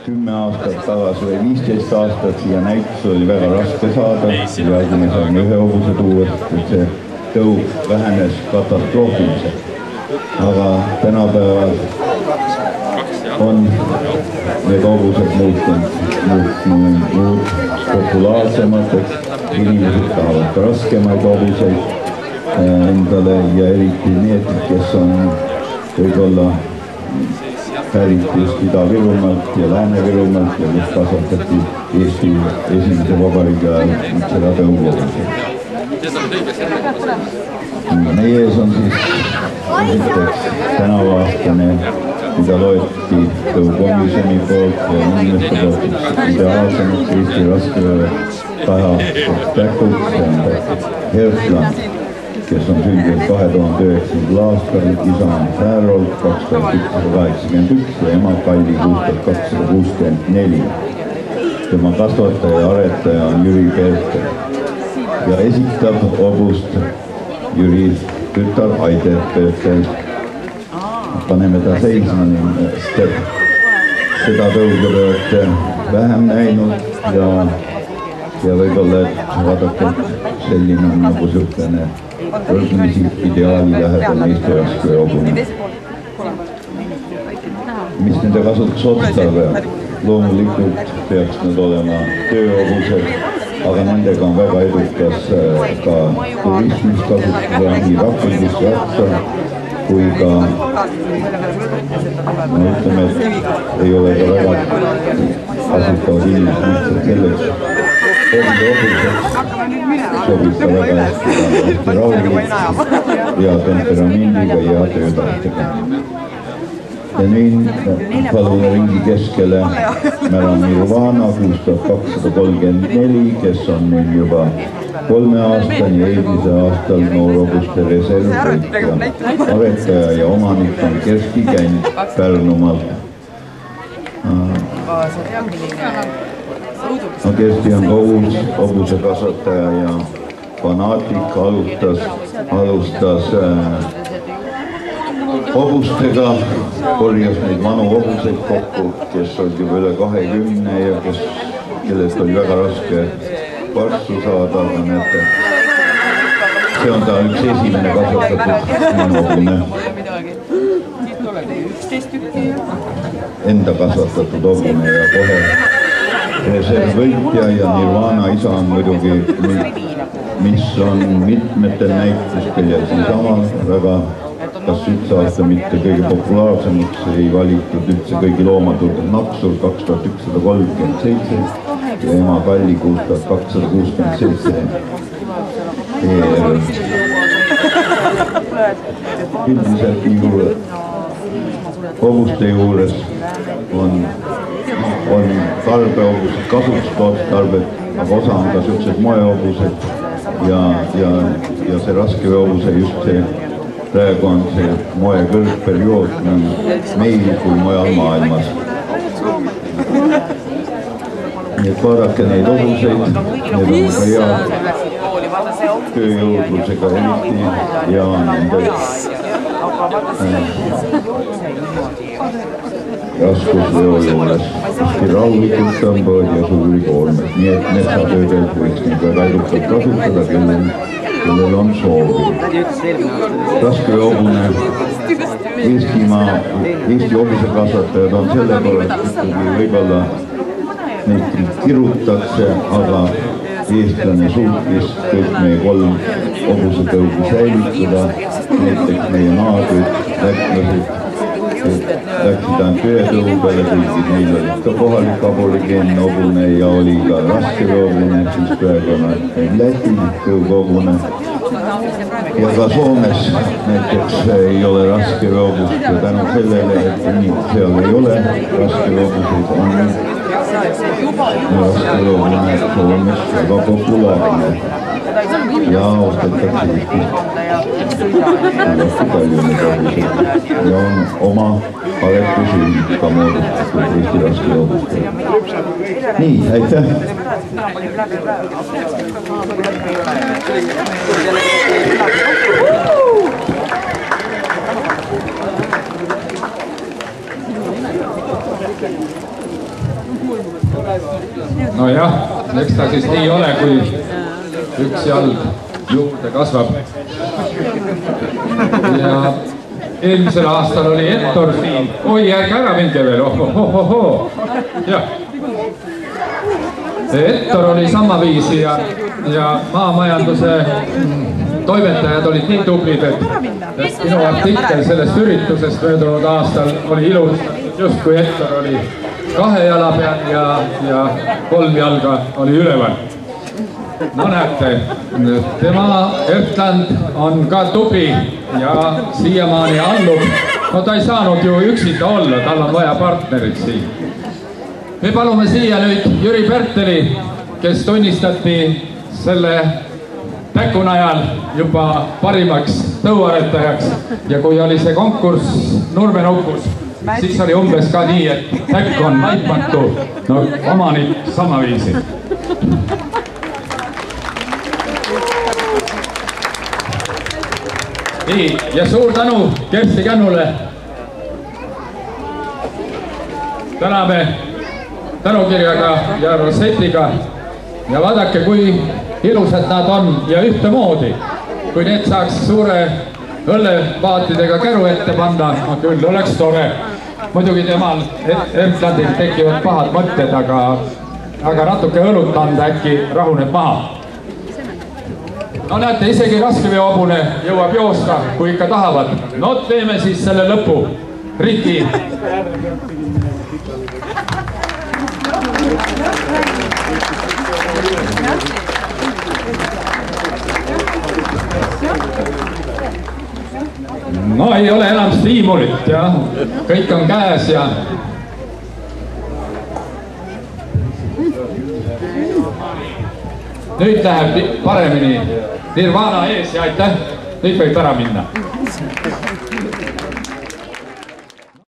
10 aastat tagasi või 15 aastat siia näitus oli väga raske saada ja kui me saime ühe hobuse tuua, et see tõug vähenes katastroofiliselt. Aga tänapäeval on need hobused muutunud populaarsemateks, inimesed tahavad ka raskemaid hobuseid endale ja eriti need, kes on võib-olla pärit just Ida-Virumaalt ja Lääne-Virumaalt ja kus kasvatati Eesti esimese vabariigi ajal seda tõugobuseid. Meie ees on siis esiteks tänavaastane, mida loeti tõukomisjoni poolt ja inimeste poolt ideaalsemaks Eesti raskevöö taha täkud, see on Hersland, kes on sündinud 2009. aastal, isa on Fäärolt 2181 ja ema Kalli 6264. Tema kasvataja ja aretaja on Jüri Peeter ja esitab hobust Jüri tütar Aide Peeter. Paneme ta seisma, sest seda tõuga te olete vähem näinud ja võib-olla, et vaadake, selline on nagu suhtlane võrdlemisi ideaali lähedane Eesti raskevöö hobune. Mis nende kasutus otstarve? Loomulikult peaks need olema tööhobused, aga nendega on väga edukas ka turismis kasutada nii rakendus rattal kui ka ütleme, et ei ole ka väga kasutavad inimesed lihtsalt selleks. Sobib ka väga hästi rahulikult ja temperamendiga ja töötahtega. Ja nüüd palume ringi keskele Märan Nirvana 6234, kes on nüüd juba 3 aastani ja eelmise aastal noorhobuste reservvõitja. Aretaja ja omanik on Kersti Känd Pärnumaalt. Kersti on hobuse kasvataja ja fanaatik, alustas hobustega, korjas neid vanu hobuseid kokku, kes olid juba üle 20 ja kellest oli väga raske varstu saada, aga näete, see on ta üks esimene kasvatatud hobune. Enda kasvatatud hobune ja kohe reservvõitja ja Nirvana isa on muidugi, mis on mitmetel näitustel ja siisamal väga kas üks aasta mitte kõige populaarsemaks ei valitud üldse kõigi loomaturg Napsur 2137 ja ema Kalli 6267 ER. Üldiselt nagu hobuste juures on tarbehobused, kasutuspoottarbed, aga osa on ka sellised moehobused ja see raskevööhobuse just see praegu on see moe kõrgperiood nii meil kui mujal maailmas. Nii et vaadake neid hobuseid, need on ka hea tööjõudlusega eriti ja nende raskusveo juures rahulikult tõmbavad ja suuri koormed. Nii et metsatöödelt võiks neid väga edukalt kasutada, kellel on soovi. Raskevööhobune Eesti hobusekasvatajad on selle poolest ikkagi võib-olla neid kirutakse, aga eestlane suutis kõik meie 3 hobusetõugi säilitada, näiteks meie naabrid, lätlased, läksid ainult ühe tõu peale, kuigi neil olid ka kohalik aborigeenne hobune ja oli ka raskevööhobune, siis praegu on Läti tõughobune. Ja ka Soomes näiteks ei ole raskevööhobust ja tänu sellele, et seal ei ole raskevööhobuseid, on raskevööhobune Soomes väga populaarne ja ostetakse hästi palju neid hobuseid ja on oma aretusühing ka moodustatud Eesti raskevööhobustele. Nii, aitäh! nojah, eks ta siis nii ole, kui üks jalg juurde kasvab. Ja eelmisel aastal oli Ettor siin. Oi, ärge ära minge veel. Ohohoho. Jah. Ettor oli samaviisi ja maamajanduse toimetajad olid nii tublid, et minu artikkel sellest üritusest möödunud aastal oli ilus, just kui Ettor oli 2 jala peal ja 3 jalga oli üleval. No näete, tema Ertland on ka tubli ja siiamaani allub. No ta ei saanud ju üksita olla, tal on vaja partnerit siin. Me palume siia nüüd Jüri Perteli, kes tunnistati selle Täkunajal juba parimaks tõuaretajaks ja kui oli see konkurss Nurmenukkus, siis oli umbes ka nii, et Täkk on laipmatu, no omanik samaviisi. Nii, ja suur tänu Kersti Kännule. Täname tänukirjaga ja rosetiga ja vaadake, kui ilusad nad on ja ühtemoodi. Kui need saaks suure õllepaatidega käru ette panna, küll oleks tore. Muidugi temal Ertlandil tekivad pahad mõtted, aga natuke õlut anda äkki rahuneb maha. No näete, isegi raskeveohobune jõuab joosta, kui ikka tahavad. No teeme siis selle lõpu. Riki. No ei ole enam stiimulit ja kõik on käes ja nüüd läheb paremini. Nirvana ees ja aitäh. Nüüd võib ära minna.